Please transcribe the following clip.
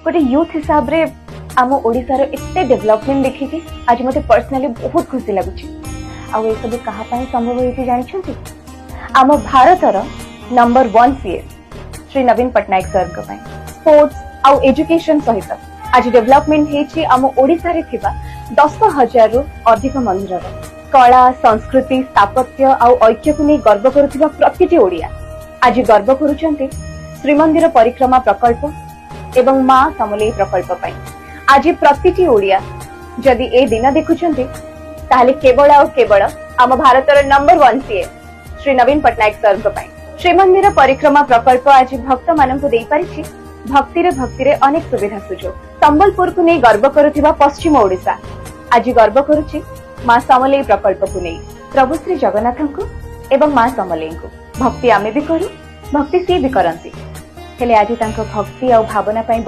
गोटे यूथ हिसाब रे आम ओडिसा रो एते डेवलपमेंट देखिकी आज मते पर्सनली बहुत खुशी लागुची। आ ए सब कहा पाई संभव होई जानि छथि आम भारतर नंबर 1 सीएस श्री नवीन पटनायक सर को पाई स्पोर्ट्स आ एजुकेशन सहित आज डेवलपमेंट हेची आम ओडिसा रे थिबा 10,000 रु अधिक मंदिर कला संस्कृति स्थापत्य आ ऐक्य को नहीं गर्व करुथिबा प्रतिटी ओडिया आज गर्व करूछन्ते श्रीमंदिर परिक्रमा प्रकल्प एवं मां समलेई प्रकल्प पाई। आज प्रतिटी ओडिया जदि ए दिन देखुछन्ते ताले केवल आ केवल आम भारतर नंबर 1 सीएम श्री नवीन पटनायक सर को पाई श्रीमंदिर परिक्रमा प्रकल्प आज भक्त माननको देई पारिछि भक्ति रे अनेक सुविधा सुजोग। संबलपुर को नहीं गर्व करुथिबा पश्चिम ओडिसा आज गर्व करुछि मां समलेई प्रकल्प को नहीं प्रभु श्री जगन्नाथ को एवं मां समलेई को भक्ति आमे भी करू भक्ति सी भी करंती हेले आज तांको भक्ति आ भावना पाई